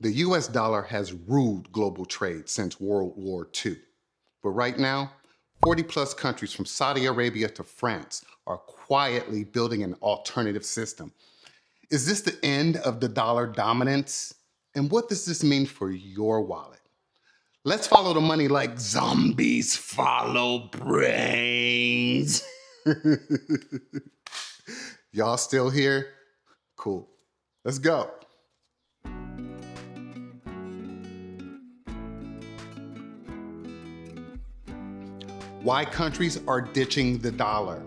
The US dollar has ruled global trade since World War II. But right now, 40 plus countries from Saudi Arabia to France are quietly building an alternative system. Is this the end of the dollar dominance? And what does this mean for your wallet? Let's follow the money like zombies follow brains. Y'all still here? Cool. Let's go. Why countries are ditching the dollar.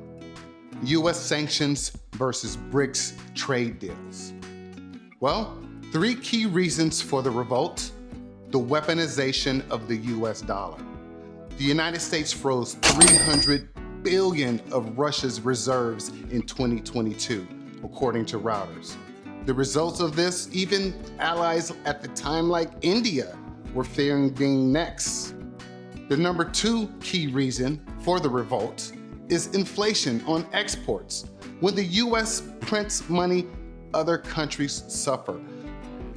US sanctions versus BRICS trade deals. Well, 3 key reasons for the revolt. The weaponization of the US dollar. The United States froze $300 billion of Russia's reserves in 2022, according to Reuters. The results of this, even allies at the time like India were fearing being next. The number 2 key reason for the revolt is inflation on exports. When the US prints money, other countries suffer.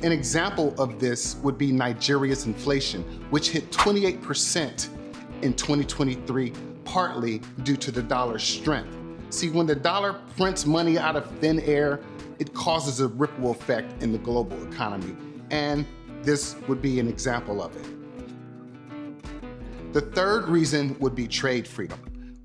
An example of this would be Nigeria's inflation, which hit 28% in 2023, partly due to the dollar's strength. See, when the dollar prints money out of thin air, it causes a ripple effect in the global economy, and this would be an example of it. The third reason would be trade freedom.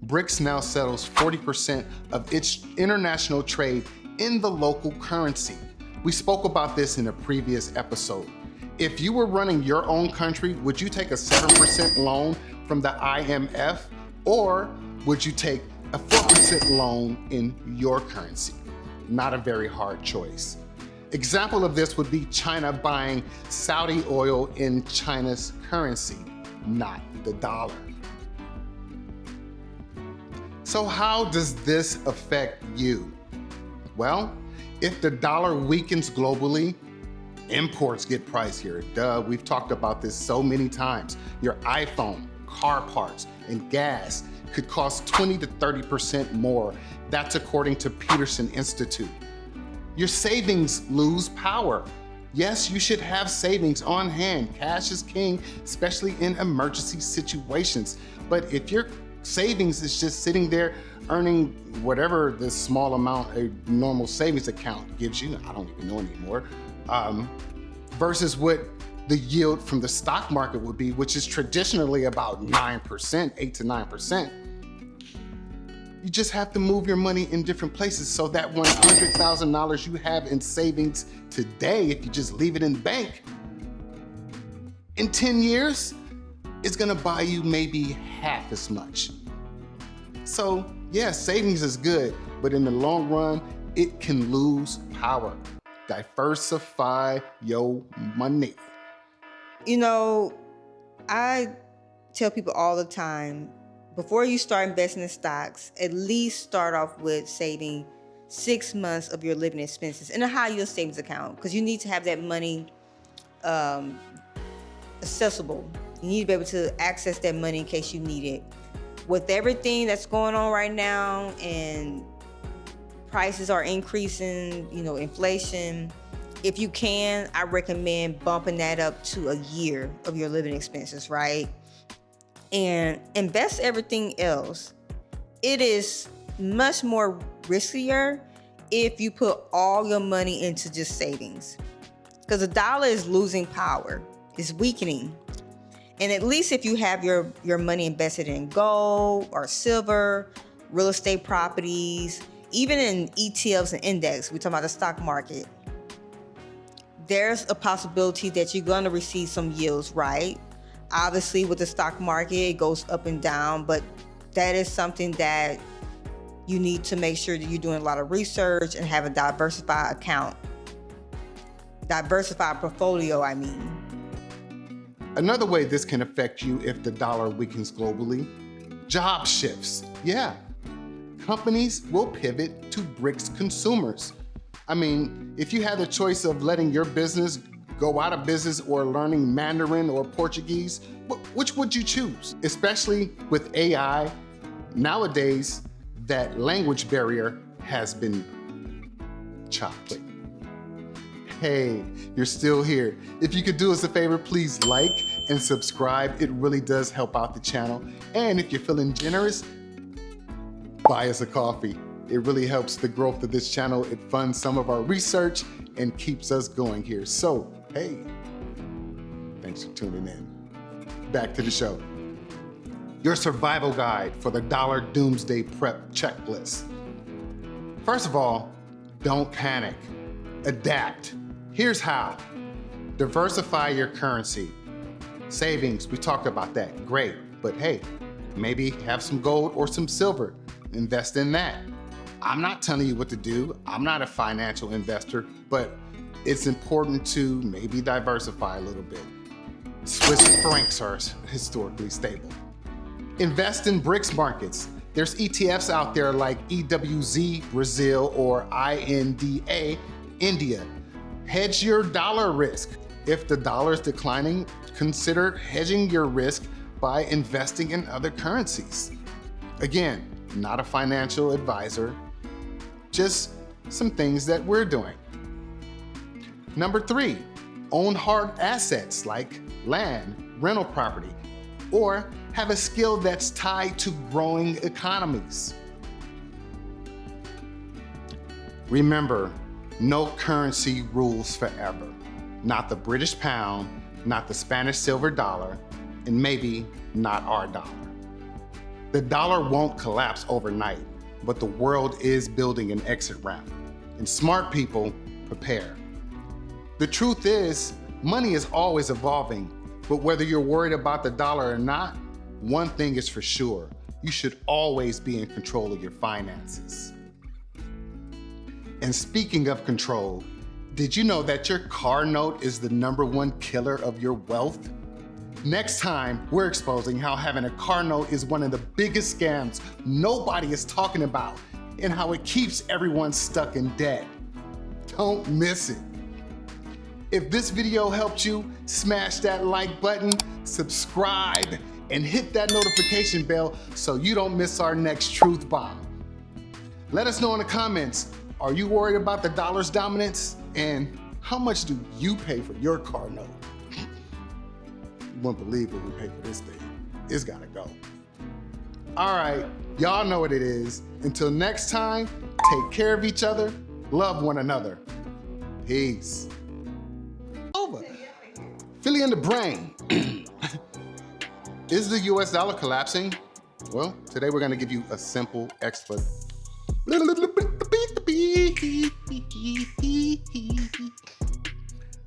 BRICS now settles 40% of its international trade in the local currency. We spoke about this in a previous episode. If you were running your own country, would you take a 7% loan from the IMF, or would you take a 4% loan in your currency? Not a very hard choice. Example of this would be China buying Saudi oil in China's currency, not the dollar. So how does this affect you? Well, if the dollar weakens globally, imports get pricier. Duh, we've talked about this so many times. Your iPhone, car parts, and gas could cost 20 to 30% more. That's according to Peterson Institute. Your savings lose power. Yes, you should have savings on hand. Cash is king, especially in emergency situations. But if your savings is just sitting there earning whatever the small amount a normal savings account gives you, I don't even know anymore, versus what the yield from the stock market would be, which is traditionally about 9%, 8 to 9%. You just have to move your money in different places, so that $100,000 you have in savings today, if you just leave it in the bank, in 10 years, it's gonna buy you maybe half as much. So yeah, savings is good, but in the long run, it can lose power. Diversify your money. You know, I tell people all the time, before you start investing in stocks, at least start off with saving 6 months of your living expenses in a high yield savings account, because you need to have that money accessible. You need to be able to access that money in case you need it. With everything that's going on right now and prices are increasing, inflation, if you can, I recommend bumping that up to a year of your living expenses, right? And invest everything else. It is much more riskier if you put all your money into just savings, because the dollar is losing power, it's weakening. And at least if you have your money invested in gold or silver, real estate properties, even in ETFs and index, we're talking about the stock market, there's a possibility that you're going to receive some yields, right? Obviously, with the stock market, it goes up and down, but that is something that you need to make sure that you're doing a lot of research and have a diversified account. Diversified portfolio, I mean. Another way this can affect you if the dollar weakens globally, job shifts. Yeah, companies will pivot to BRICS consumers. I mean, if you had the choice of letting your business go out of business or learning Mandarin or Portuguese, which would you choose? Especially with AI, nowadays, that language barrier has been chopped. Hey, you're still here. If you could do us a favor, please like and subscribe. It really does help out the channel. And if you're feeling generous, buy us a coffee. It really helps the growth of this channel. It funds some of our research and keeps us going here. So, hey, thanks for tuning in. Back to the show. Your survival guide for the dollar doomsday prep checklist. First of all, don't panic. Adapt. Here's how. Diversify your currency. Savings, we talked about that, great. But hey, maybe have some gold or some silver. Invest in that. I'm not telling you what to do. I'm not a financial investor, but it's important to maybe diversify a little bit. Swiss francs are historically stable. Invest in BRICS markets. There's ETFs out there like EWZ, Brazil, or INDA, India. Hedge your dollar risk. If the dollar is declining, consider hedging your risk by investing in other currencies. Again, not a financial advisor, just some things that we're doing. Number 3, own hard assets like land, rental property, or have a skill that's tied to growing economies. Remember, no currency rules forever. Not the British pound, not the Spanish silver dollar, and maybe not our dollar. The dollar won't collapse overnight, but the world is building an exit ramp, and smart people prepare. The truth is, money is always evolving, but whether you're worried about the dollar or not, one thing is for sure, you should always be in control of your finances. And speaking of control, did you know that your car note is the #1 killer of your wealth? Next time, we're exposing how having a car note is one of the biggest scams nobody is talking about and how it keeps everyone stuck in debt. Don't miss it. If this video helped you, smash that like button, subscribe, and hit that notification bell so you don't miss our next truth bomb. Let us know in the comments, are you worried about the dollar's dominance? And how much do you pay for your car note? You won't believe what we pay for this thing. It's gotta go. All right, y'all know what it is. Until next time, take care of each other, love one another. Peace. Over. Philly in the brain. Is the US dollar collapsing? Well, today we're gonna give you a simple explanation.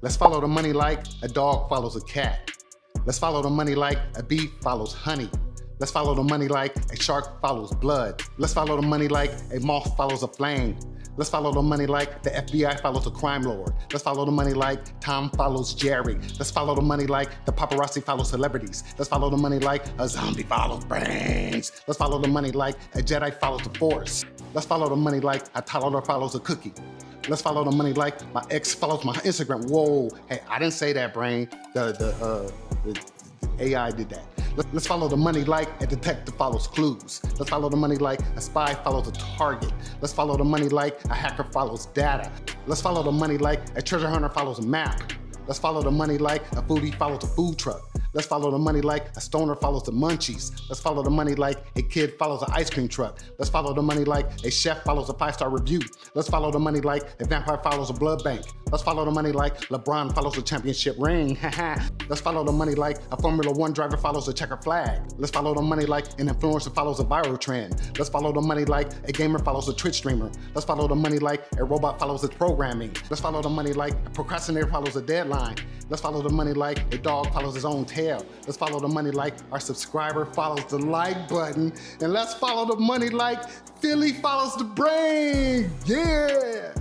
Let's follow the money like a dog follows a cat. Let's follow the money like a bee follows honey. Let's follow the money like a shark follows blood. Let's follow the money like a moth follows a flame. Let's follow the money like the FBI follows a crime lord. Let's follow the money like Tom follows Jerry. Let's follow the money like the paparazzi follows celebrities. Let's follow the money like a zombie follows brains. Let's follow the money like a Jedi follows the Force. Let's follow the money like a toddler follows a cookie. Let's follow the money like my ex follows my Instagram. Whoa, hey, I didn't say that, brain. The AI did that. Let's follow the money like a detective follows clues. Let's follow the money like a spy follows a target. Let's follow the money like a hacker follows data. Let's follow the money like a treasure hunter follows a map. Let's follow the money like a foodie follows a food truck. Let's follow the money like a stoner follows the munchies. Let's follow the money like a kid follows an ice cream truck. Let's follow the money like a chef follows a 5-star review. Let's follow the money like a vampire follows a blood bank. Let's follow the money like LeBron follows a championship ring. Let's follow the money like a Formula 1 driver follows a checker flag. Let's follow the money like an influencer follows a viral trend. Let's follow the money like a gamer follows a Twitch streamer. Let's follow the money like a robot follows its programming. Let's follow the money like a procrastinator follows a deadline. Let's follow the money like a dog follows his own tail. Let's follow the money like our subscriber follows the like button. And let's follow the money like Philly follows the brain. Yeah.